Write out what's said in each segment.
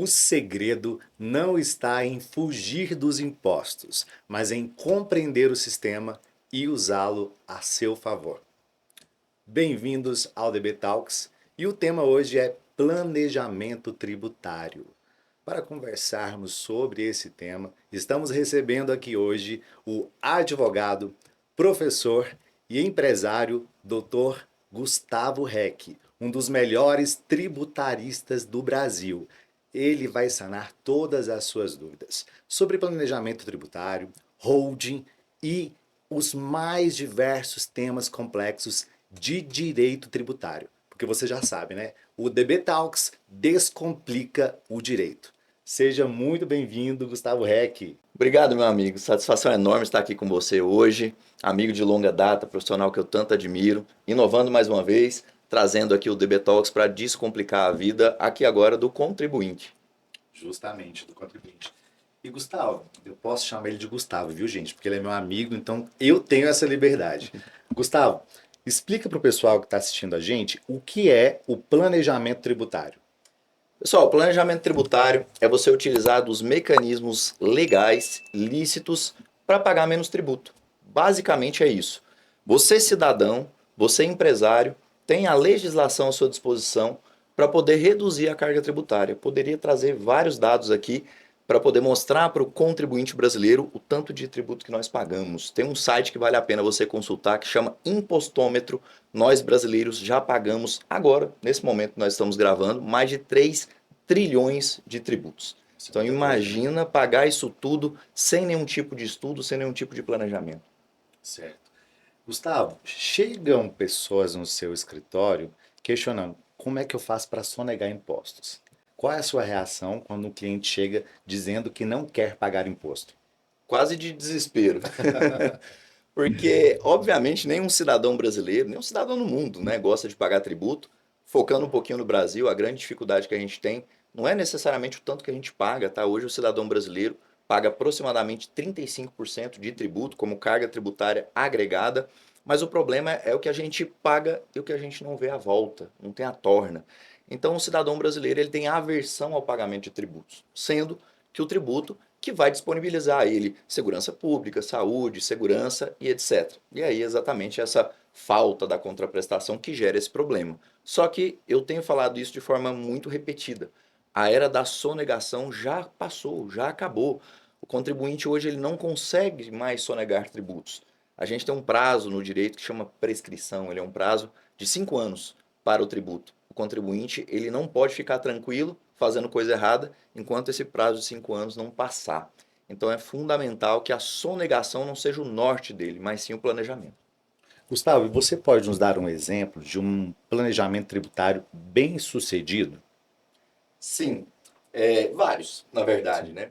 O segredo não está em fugir dos impostos, mas em compreender o sistema e usá-lo a seu favor. Bem-vindos ao DB Talks e o tema hoje é planejamento tributário. Para conversarmos sobre esse tema, estamos recebendo aqui hoje o advogado, professor e empresário Dr. Gustavo Reck, um dos melhores tributaristas do Brasil. Ele vai sanar todas as suas dúvidas sobre planejamento tributário, holding e os mais diversos temas complexos de direito tributário. Porque você já sabe, né? O DB Talks descomplica o direito. Seja muito bem-vindo, Gustavo Reck. Obrigado, meu amigo. Satisfação enorme estar aqui com você hoje. Amigo de longa data, profissional que eu tanto admiro. Inovando mais uma vez, trazendo aqui o DB Talks para descomplicar a vida aqui agora do contribuinte. Justamente, do contribuinte. E Gustavo, eu posso chamar ele de Gustavo, viu, gente? Porque ele é meu amigo, então eu tenho essa liberdade. Gustavo, explica para o pessoal que está assistindo a gente o que é o planejamento tributário. Pessoal, planejamento tributário é você utilizar dos mecanismos legais, lícitos, para pagar menos tributo. Basicamente é isso. Você, cidadão, você, empresário, tem a legislação à sua disposição para poder reduzir a carga tributária. Eu poderia trazer vários dados aqui para poder mostrar para o contribuinte brasileiro o tanto de tributo que nós pagamos. Tem um site que vale a pena você consultar que chama Impostômetro. Nós brasileiros já pagamos agora, nesse momento que nós estamos gravando, mais de 3 trilhões de tributos. Então imagina pagar isso tudo sem nenhum tipo de estudo, sem nenhum tipo de planejamento. Certo. Gustavo, chegam pessoas no seu escritório questionando como é que eu faço para sonegar impostos? Qual é a sua reação quando um cliente chega dizendo que não quer pagar imposto? Quase de desespero. Porque, obviamente, nenhum cidadão brasileiro, nenhum cidadão no mundo, né, gosta de pagar tributo. Focando um pouquinho no Brasil, a grande dificuldade que a gente tem não é necessariamente o tanto que a gente paga, tá? Hoje o cidadão brasileiro paga aproximadamente 35% de tributo como carga tributária agregada, mas o problema é o que a gente paga e o que a gente não vê à volta, não tem a torna. Então o cidadão brasileiro ele tem aversão ao pagamento de tributos, sendo que o tributo que vai disponibilizar a ele segurança pública, saúde, segurança e etc. E aí exatamente essa falta da contraprestação que gera esse problema. Só que eu tenho falado isso de forma muito repetida. A era da sonegação já passou, já acabou. O contribuinte hoje ele não consegue mais sonegar tributos. A gente tem um prazo no direito que chama prescrição, ele é um prazo de 5 anos para o tributo. O contribuinte ele não pode ficar tranquilo fazendo coisa errada enquanto esse prazo de 5 anos não passar. Então é fundamental que a sonegação não seja o norte dele, mas sim o planejamento. Gustavo, você pode nos dar um exemplo de um planejamento tributário bem sucedido? Sim, vários, na verdade, né?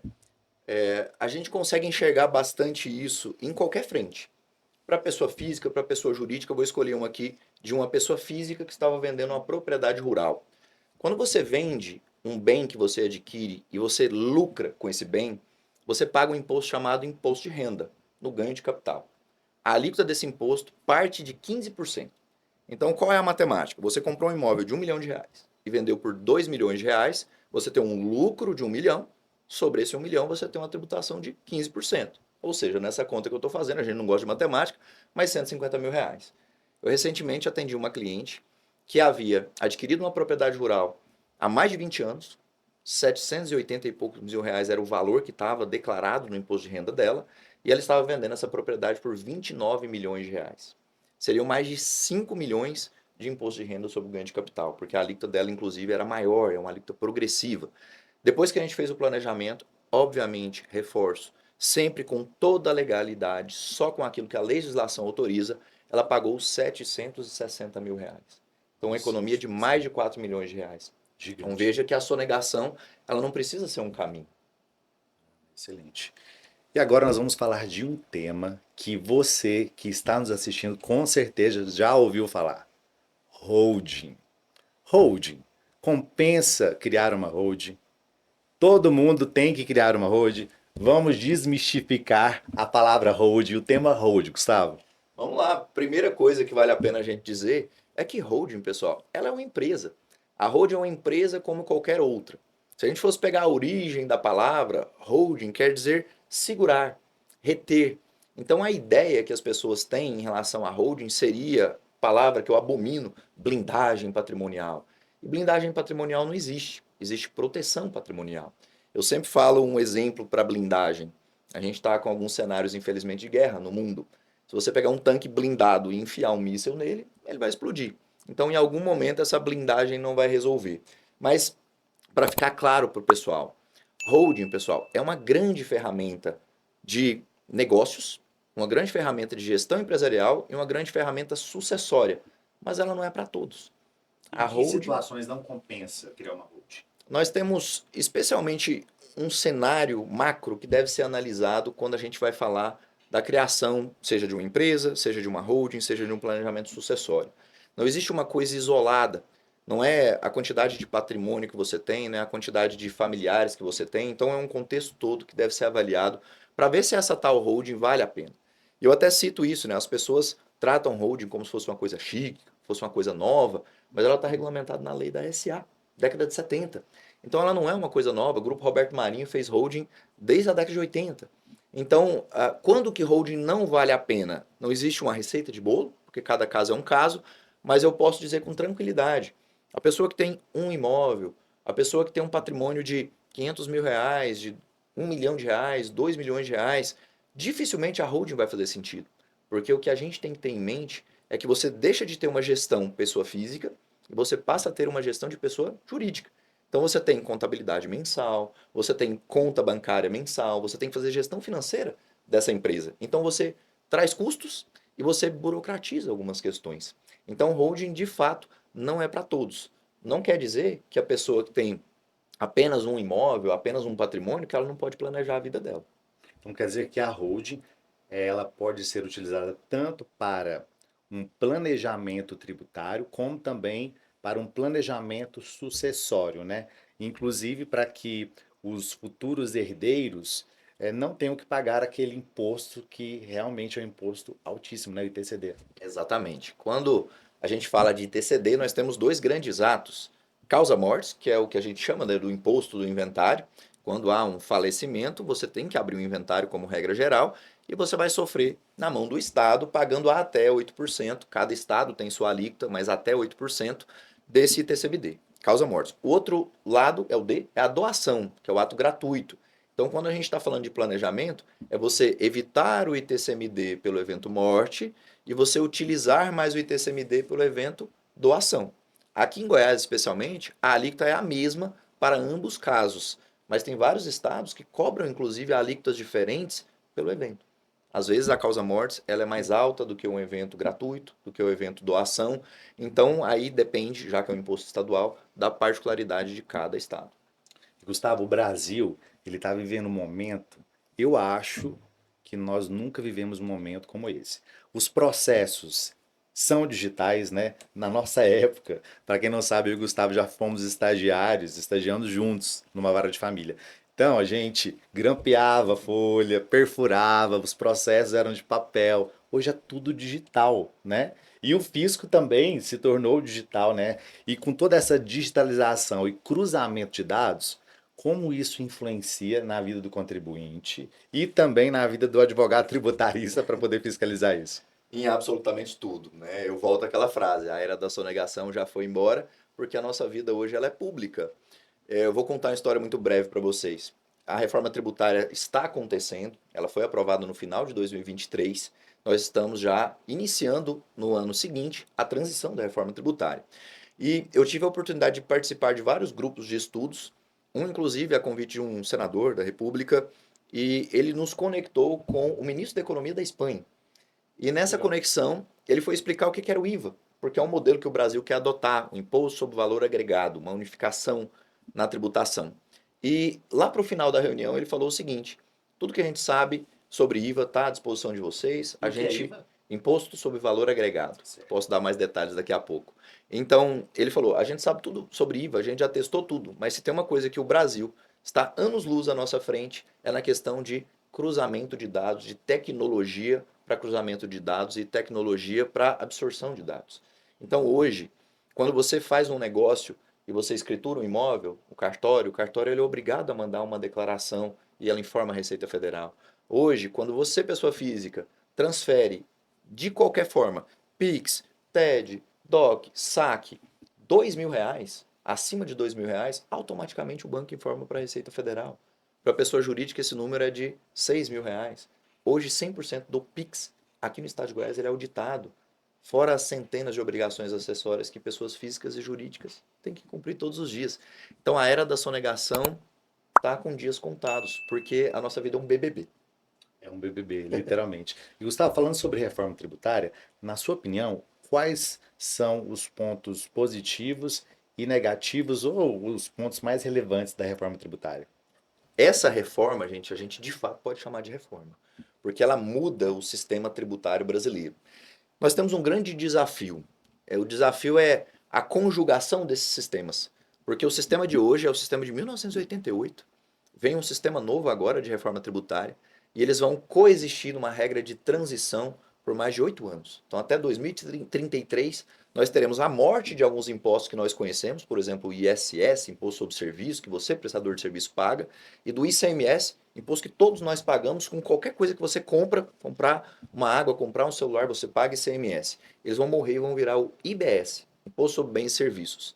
A gente consegue enxergar bastante isso em qualquer frente. Para pessoa física, para pessoa jurídica, eu vou escolher uma aqui de uma pessoa física que estava vendendo uma propriedade rural. Quando você vende um bem que você adquire e você lucra com esse bem, você paga um imposto chamado imposto de renda no ganho de capital. A alíquota desse imposto parte de 15%. Então, qual é a matemática? Você comprou um imóvel de R$ 1 milhão e vendeu por R$ 2 milhões, você tem um lucro de 1 milhão, sobre esse 1 milhão você tem uma tributação de 15%. Ou seja, nessa conta que eu estou fazendo, a gente não gosta de matemática, mas R$ 150 mil. Eu recentemente atendi uma cliente que havia adquirido uma propriedade rural há mais de 20 anos, 780 e poucos mil reais era o valor que estava declarado no imposto de renda dela, e ela estava vendendo essa propriedade por R$ 29 milhões. Seriam mais de 5 milhões de imposto de renda sobre o ganho de capital, porque a alíquota dela, inclusive, era maior, é uma alíquota progressiva. Depois que a gente fez o planejamento, obviamente, reforço, sempre com toda a legalidade, só com aquilo que a legislação autoriza, ela pagou R$ 760 mil. Então, uma Nossa, economia de mais de R$ 4 milhões. Então, gigante. veja que a sonegação, ela não precisa ser um caminho. Excelente. E agora nós vamos falar de um tema que você que está nos assistindo com certeza já ouviu falar. Holding. Holding. Compensa criar uma holding? Todo mundo tem que criar uma holding? Vamos desmistificar a palavra holding, o tema holding, Gustavo. Vamos lá, primeira coisa que vale a pena a gente dizer é que holding, pessoal, ela é uma empresa. A holding é uma empresa como qualquer outra. Se a gente fosse pegar a origem da palavra, holding quer dizer segurar, reter. Então a ideia que as pessoas têm em relação a holding seria, palavra que eu abomino, blindagem patrimonial. E blindagem patrimonial não existe, existe proteção patrimonial. Eu sempre falo um exemplo para blindagem. A gente está com alguns cenários, infelizmente, de guerra no mundo. Se você pegar um tanque blindado e enfiar um míssil nele, ele vai explodir. Então, em algum momento, essa blindagem não vai resolver. Mas para ficar claro para o pessoal, holding, pessoal, é uma grande ferramenta de negócios, uma grande ferramenta de gestão empresarial e uma grande ferramenta sucessória, mas ela não é para todos. Em A que holding, situações não compensa criar uma holding? nós temos especialmente um cenário macro que deve ser analisado quando a gente vai falar da criação, seja de uma empresa, seja de uma holding, seja de um planejamento sucessório. Não existe uma coisa isolada. Não é a quantidade de patrimônio que você tem, né? A quantidade de familiares que você tem. Então é um contexto todo que deve ser avaliado para ver se essa tal holding vale a pena. E eu até cito isso, né? As pessoas tratam holding como se fosse uma coisa chique, fosse uma coisa nova, mas ela está regulamentada na lei da SA, década de 70. Então ela não é uma coisa nova. O Grupo Roberto Marinho fez holding desde a década de 80. Então, quando que holding não vale a pena? Não existe uma receita de bolo, porque cada caso é um caso, mas eu posso dizer com tranquilidade. A pessoa que tem um imóvel, a pessoa que tem um patrimônio de 500 mil reais, de 1 milhão de reais, 2 milhões de reais, dificilmente a holding vai fazer sentido. Porque o que a gente tem que ter em mente é que você deixa de ter uma gestão pessoa física e você passa a ter uma gestão de pessoa jurídica. Então você tem contabilidade mensal, você tem conta bancária mensal, você tem que fazer gestão financeira dessa empresa. Então você traz custos e você burocratiza algumas questões. Então holding de fato não é para todos. Não quer dizer que a pessoa que tem apenas um imóvel, apenas um patrimônio, que ela não pode planejar a vida dela. Então quer dizer que a holding ela pode ser utilizada tanto para um planejamento tributário, como também para um planejamento sucessório, né? Inclusive para que os futuros herdeiros não tenham que pagar aquele imposto que realmente é um imposto altíssimo, né? O ITCD. Exatamente. Quando a gente fala de TCD, nós temos dois grandes atos. Causa-mortes, que é o que a gente chama, né, do imposto do inventário. Quando há um falecimento, você tem que abrir um inventário como regra geral e você vai sofrer na mão do Estado, pagando até 8%. Cada Estado tem sua alíquota, mas até 8% desse ITCBD. Causa-mortes. O outro lado é o D, é a doação, que é o ato gratuito. Então, quando a gente está falando de planejamento, é você evitar o ITCMD pelo evento morte e você utilizar mais o ITCMD pelo evento doação. Aqui em Goiás, especialmente, a alíquota é a mesma para ambos casos, mas tem vários estados que cobram, inclusive, alíquotas diferentes pelo evento. Às vezes a causa mortes ela é mais alta do que um evento gratuito, do que o evento doação. Então aí depende, já que é um imposto estadual, da particularidade de cada estado. Gustavo, o Brasil, ele está vivendo um momento, eu acho que nós nunca vivemos um momento como esse. Os processos são digitais, né? Na nossa época, para quem não sabe, eu e o Gustavo já fomos estagiários, estagiando juntos numa vara de família. Então, a gente grampeava a folha, perfurava, os processos eram de papel. Hoje é tudo digital, né? E o fisco também se tornou digital, né? E com toda essa digitalização e cruzamento de dados, como isso influencia na vida do contribuinte e também na vida do advogado tributarista para poder fiscalizar isso? Em absolutamente tudo, né? Eu volto àquela frase, a era da sonegação já foi embora, porque a nossa vida hoje ela é pública. Eu vou contar uma história muito breve para vocês. A reforma tributária está acontecendo, ela foi aprovada no final de 2023. Nós estamos já iniciando no ano seguinte a transição da reforma tributária. E eu tive a oportunidade de participar de vários grupos de estudos, um inclusive a convite de um senador da República, e ele nos conectou com o ministro da Economia da Espanha. E nessa Legal. conexão, ele foi explicar o que era o IVA, porque é um modelo que o Brasil quer adotar, o Imposto sobre Valor Agregado, uma unificação na tributação. E lá para o final da reunião ele falou o seguinte: tudo que a gente sabe sobre IVA está à disposição de vocês. E A o que é gente IVA? Imposto sobre Valor Agregado. Certo. Posso dar mais detalhes daqui a pouco. Então ele falou: a gente sabe tudo sobre IVA, a gente já testou tudo, mas se tem uma coisa que o Brasil está anos-luz à nossa frente é na questão de cruzamento de dados, de tecnologia para cruzamento de dados e tecnologia para absorção de dados. Então hoje, quando você faz um negócio e você escritura um imóvel, o cartório ele é obrigado a mandar uma declaração e ela informa a Receita Federal. Hoje, quando você, pessoa física, transfere de qualquer forma, Pix, TED, DOC, saque, R$ 2.000, acima de R$ 2.000, automaticamente o banco informa para a Receita Federal. Para a pessoa jurídica, esse número é de R$ 6.000. Hoje, 100% do Pix aqui no estado de Goiás ele é auditado. Fora as centenas de obrigações acessórias que pessoas físicas e jurídicas têm que cumprir todos os dias. Então a era da sonegação está com dias contados, porque a nossa vida é um BBB. É um BBB, literalmente. E Gustavo, falando sobre reforma tributária, na sua opinião, quais são os pontos positivos e negativos ou os pontos mais relevantes da reforma tributária? Essa reforma, gente, a gente de fato pode chamar de reforma, porque ela muda o sistema tributário brasileiro. Nós temos um grande desafio. O desafio é a conjugação desses sistemas. Porque o sistema de hoje é o sistema de 1988. Vem um sistema novo agora de reforma tributária e eles vão coexistir numa regra de transição por mais de 8 anos. Então, até 2033, nós teremos a morte de alguns impostos que nós conhecemos, por exemplo, o ISS, Imposto sobre Serviço, que você, prestador de serviço, paga, e do ICMS, imposto que todos nós pagamos com qualquer coisa que você comprar uma água, comprar um celular, você paga ICMS. Eles vão morrer e vão virar o IBS, Imposto sobre Bens e Serviços.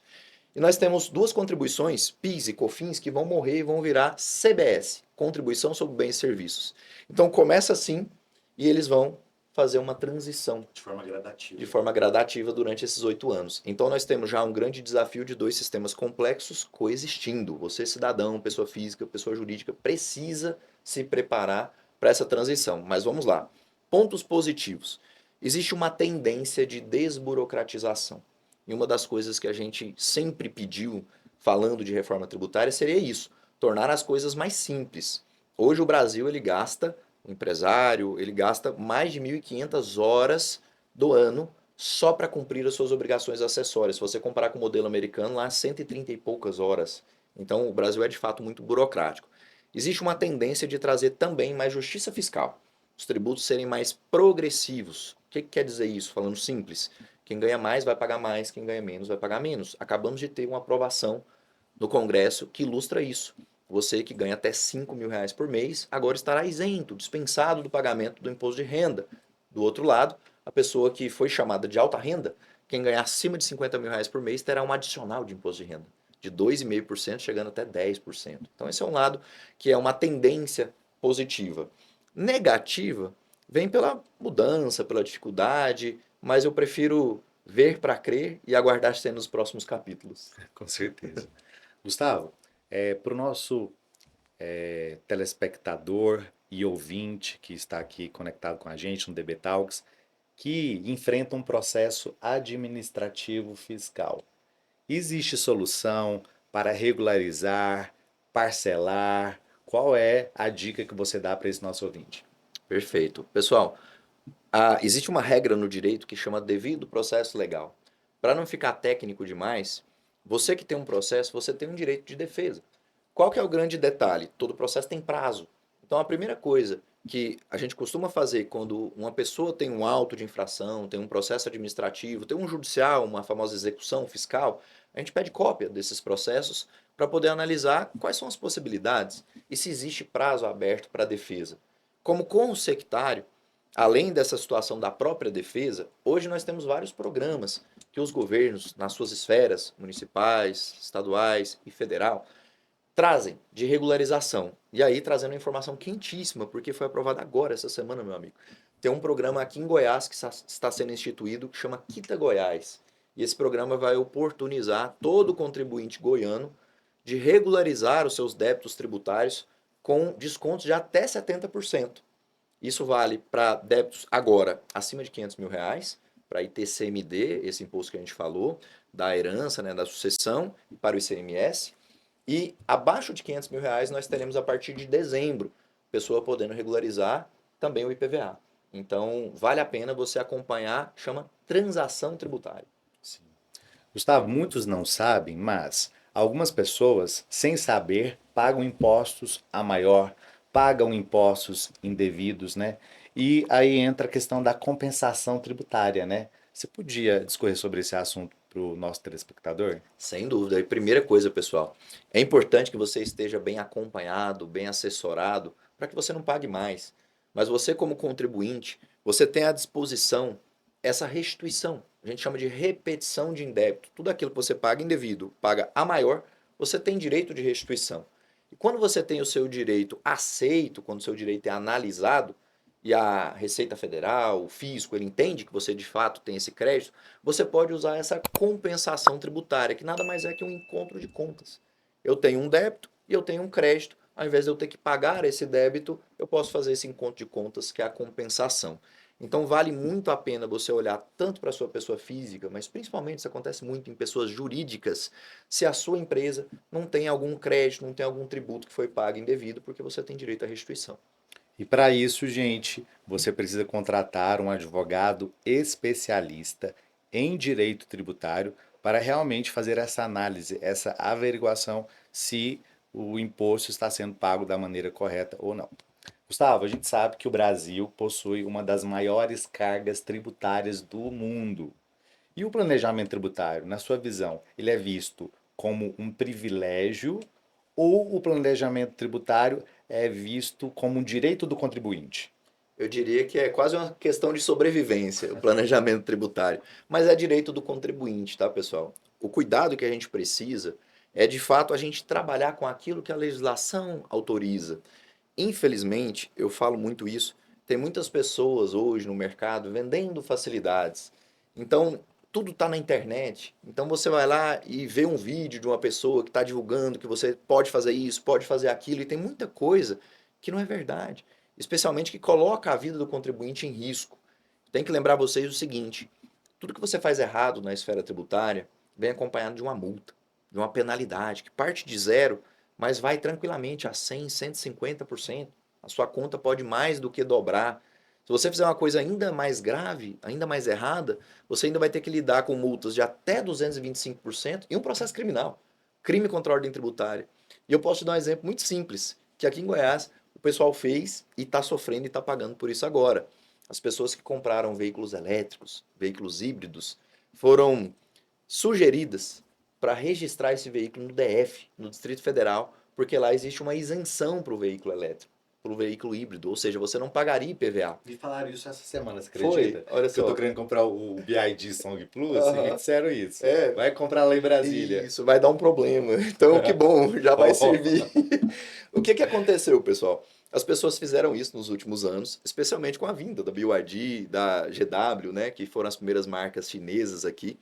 E nós temos duas contribuições, PIS e COFINS, que vão morrer e vão virar CBS, Contribuição sobre Bens e Serviços. Então começa assim e eles vão fazer uma transição De forma gradativa. de forma gradativa durante esses 8 anos. Então nós temos já um grande desafio de dois sistemas complexos coexistindo. Você, cidadão, pessoa física, pessoa jurídica, precisa se preparar para essa transição. Mas vamos lá. Pontos positivos. Existe uma tendência de desburocratização. E uma das coisas que a gente sempre pediu, falando de reforma tributária, seria isso: tornar as coisas mais simples. Hoje o Brasil ele gasta, o empresário, ele gasta mais de 1.500 horas do ano só para cumprir as suas obrigações acessórias. Se você comparar com o modelo americano, lá 130 e poucas horas. Então o Brasil é de fato muito burocrático. Existe uma tendência de trazer também mais justiça fiscal, os tributos serem mais progressivos. O que quer dizer isso? Falando simples, quem ganha mais vai pagar mais, quem ganha menos vai pagar menos. Acabamos de ter uma aprovação no Congresso que ilustra isso. Você que ganha até R$ 5.000 por mês, agora estará isento, dispensado do pagamento do imposto de renda. Do outro lado, a pessoa que foi chamada de alta renda, quem ganhar acima de R$ 50.000 por mês, terá um adicional de imposto de renda, de 2,5%, chegando até 10%. Então esse é um lado que é uma tendência positiva. Negativa vem pela mudança, pela dificuldade, mas eu prefiro ver para crer e aguardar ser nos próximos capítulos. Com certeza. Gustavo, para o nosso telespectador e ouvinte que está aqui conectado com a gente no DB Talks, que enfrenta um processo administrativo fiscal. Existe solução para regularizar, parcelar? Qual é a dica que você dá para esse nosso ouvinte? Perfeito. Pessoal, existe uma regra no direito que chama devido processo legal. Para não ficar técnico demais, você que tem um processo, você tem um direito de defesa. Qual que é o grande detalhe? Todo processo tem prazo. Então a primeira coisa que a gente costuma fazer quando uma pessoa tem um auto de infração, tem um processo administrativo, tem um judicial, uma famosa execução fiscal, a gente pede cópia desses processos para poder analisar quais são as possibilidades e se existe prazo aberto para a defesa. Como consectário, além dessa situação da própria defesa, hoje nós temos vários programas que os governos, nas suas esferas municipais, estaduais e federal, trazem de regularização. E aí trazendo informação quentíssima, porque foi aprovada agora, essa semana, meu amigo. Tem um programa aqui em Goiás que está sendo instituído que chama Quita Goiás. E esse programa vai oportunizar todo contribuinte goiano de regularizar os seus débitos tributários com descontos de até 70%. Isso vale para débitos agora acima de R$ 500.000, para ITCMD, esse imposto que a gente falou, da herança, né, da sucessão, e para o ICMS. E abaixo de R$ 500.000 nós teremos a partir de dezembro, pessoa podendo regularizar também o IPVA. Então vale a pena você acompanhar, chama transação tributária. Sim. Gustavo, muitos não sabem, mas algumas pessoas, sem saber, pagam impostos a maior, pagam impostos indevidos, né? E aí entra a questão da compensação tributária, né? Você podia discorrer sobre esse assunto para o nosso telespectador? Sem dúvida. E primeira coisa, pessoal, é importante que você esteja bem acompanhado, bem assessorado, para que você não pague mais. Mas você, como contribuinte, você tem à disposição essa restituição. A gente chama de repetição de indébito. Tudo aquilo que você paga indevido, paga a maior, você tem direito de restituição. E quando você tem o seu direito aceito, quando o seu direito é analisado, e a Receita Federal, o fisco, ele entende que você de fato tem esse crédito, você pode usar essa compensação tributária, que nada mais é que um encontro de contas. Eu tenho um débito e eu tenho um crédito. Ao invés de eu ter que pagar esse débito, eu posso fazer esse encontro de contas, que é a compensação. Então vale muito a pena você olhar tanto para a sua pessoa física, mas principalmente isso acontece muito em pessoas jurídicas, se a sua empresa não tem algum crédito, não tem algum tributo que foi pago indevido, porque você tem direito à restituição. E para isso, gente, você precisa contratar um advogado especialista em direito tributário para realmente fazer essa análise, essa averiguação se o imposto está sendo pago da maneira correta ou não. Gustavo, a gente sabe que o Brasil possui uma das maiores cargas tributárias do mundo. E o planejamento tributário, na sua visão, ele é visto como um privilégio ou o planejamento tributário é visto como um direito do contribuinte? Eu diria que é quase uma questão de sobrevivência, o planejamento tributário. Mas é direito do contribuinte, tá, pessoal? O cuidado que a gente precisa é, de fato, a gente trabalhar com aquilo que a legislação autoriza. Infelizmente, eu falo muito isso, tem muitas pessoas hoje no mercado vendendo facilidades. Então, tudo está na internet. Então, você vai lá e vê um vídeo de uma pessoa que está divulgando que você pode fazer isso, pode fazer aquilo, e tem muita coisa que não é verdade, especialmente que coloca a vida do contribuinte em risco. Tem que lembrar vocês o seguinte: tudo que você faz errado na esfera tributária vem acompanhado de uma multa, de uma penalidade, que parte de zero, mas vai tranquilamente a 100, 150%. A sua conta pode mais do que dobrar. Se você fizer uma coisa ainda mais grave, ainda mais errada, você ainda vai ter que lidar com multas de até 225% e um processo criminal. Crime contra a ordem tributária. E eu posso te dar um exemplo muito simples, que aqui em Goiás o pessoal fez e está sofrendo e está pagando por isso agora. As pessoas que compraram veículos elétricos, veículos híbridos, foram sugeridas para registrar esse veículo no DF, no Distrito Federal, porque lá existe uma isenção para o veículo elétrico, para o veículo híbrido, ou seja, você não pagaria IPVA. Me falaram isso essa semana, você Foi, acredita? olha Que eu tô só. querendo comprar o BID Song Plus e me Aham. disseram isso. É, Vai comprar lá em Brasília. isso vai dar um problema. Então, que bom, já vai Oh, servir. O que que aconteceu, pessoal? As pessoas fizeram isso nos últimos anos, especialmente com a vinda da BYD, da GW, né, que foram as primeiras marcas chinesas aqui,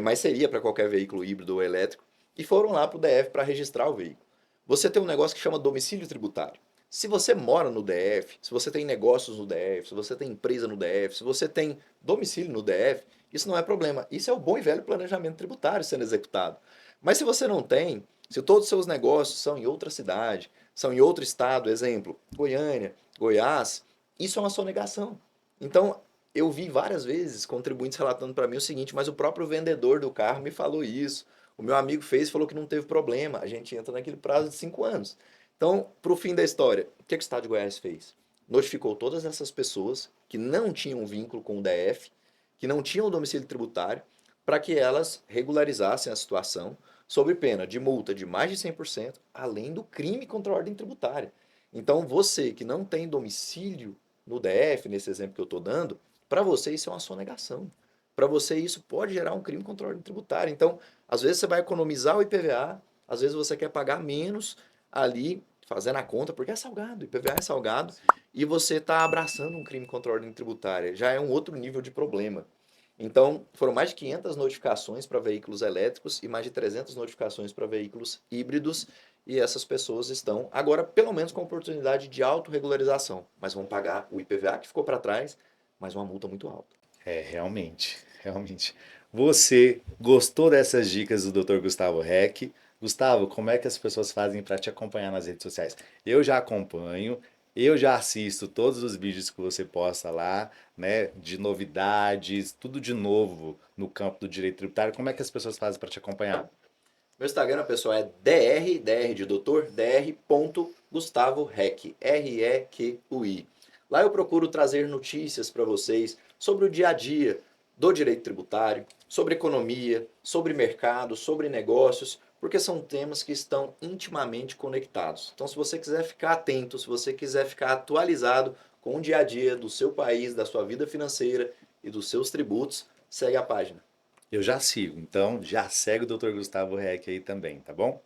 mas seria para qualquer veículo híbrido ou elétrico, e foram lá para o DF para registrar o veículo. Você tem um negócio que chama domicílio tributário. Se você mora no DF, se você tem negócios no DF, se você tem empresa no DF, se você tem domicílio no DF, isso não é problema. Isso é o bom e velho planejamento tributário sendo executado. Mas se você não tem, se todos os seus negócios são em outra cidade, são em outro estado, exemplo, Goiânia, Goiás, isso é uma sonegação. Então, eu vi várias vezes contribuintes relatando para mim o seguinte: mas o próprio vendedor do carro me falou isso. O meu amigo fez e falou que não teve problema. A gente entra naquele prazo de 5 anos. Então, para o fim da história, o que o Estado de Goiás fez? Notificou todas essas pessoas que não tinham vínculo com o DF, que não tinham domicílio tributário, para que elas regularizassem a situação, sob pena de multa de mais de 100%, além do crime contra a ordem tributária. Então, você que não tem domicílio no DF, nesse exemplo que eu estou dando, para você isso é uma sonegação. Para você isso pode gerar um crime contra a ordem tributária. Então, às vezes você vai economizar o IPVA, às vezes você quer pagar menos ali, fazendo a conta, porque é salgado, IPVA é salgado, e você está abraçando um crime contra a ordem tributária. Já é um outro nível de problema. Então, foram mais de 500 notificações para veículos elétricos e mais de 300 notificações para veículos híbridos, e essas pessoas estão agora, pelo menos, com a oportunidade de autorregularização, mas vão pagar o IPVA que ficou para trás, mas uma multa muito alta. é, realmente, realmente. Você gostou dessas dicas do Dr. Gustavo Heck? Gustavo, como é que as pessoas fazem para te acompanhar nas redes sociais? Eu já acompanho, eu já assisto todos os vídeos que você posta lá, né, de novidades, tudo de novo no campo do direito tributário. Como é que as pessoas fazem para te acompanhar? Meu Instagram, pessoal, é dr de doutor, dr.gustavoreck, R-E-Q-U-I. Lá eu procuro trazer notícias para vocês sobre o dia a dia do direito tributário, sobre economia, sobre mercado, sobre negócios, porque são temas que estão intimamente conectados. Então, se você quiser ficar atento, se você quiser ficar atualizado com o dia a dia do seu país, da sua vida financeira e dos seus tributos, segue a página. Eu já sigo, então já segue o Dr. Gustavo Reck aí também, tá bom?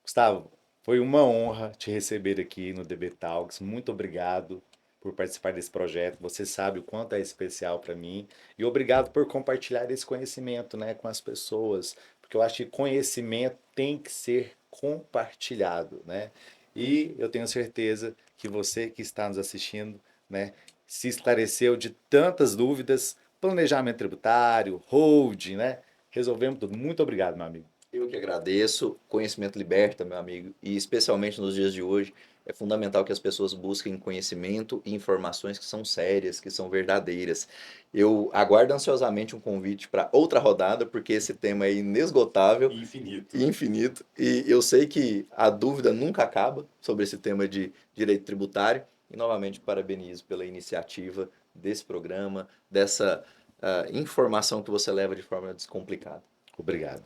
Gustavo, foi uma honra te receber aqui no DB Talks. Muito obrigado por participar desse projeto. Você sabe o quanto é especial para mim. E obrigado por compartilhar esse conhecimento, né, com as pessoas, porque eu acho que conhecimento tem que ser compartilhado, né? E eu tenho certeza que você que está nos assistindo, né, se esclareceu de tantas dúvidas, planejamento tributário, holding, né? Resolvemos tudo. Muito obrigado, meu amigo. Eu que agradeço. Conhecimento liberta, meu amigo, e especialmente nos dias de hoje, é fundamental que as pessoas busquem conhecimento e informações que são sérias, que são verdadeiras. Eu aguardo ansiosamente um convite para outra rodada, porque esse tema é inesgotável Infinito. e infinito, e eu sei que a dúvida nunca acaba sobre esse tema de direito tributário. E novamente parabenizo pela iniciativa desse programa, dessa informação que você leva de forma descomplicada. Obrigado.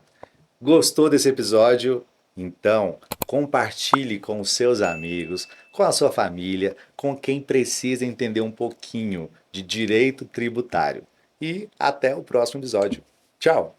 Gostou desse episódio? Então, compartilhe com os seus amigos, com a sua família, com quem precisa entender um pouquinho de direito tributário. E até o próximo episódio. Tchau!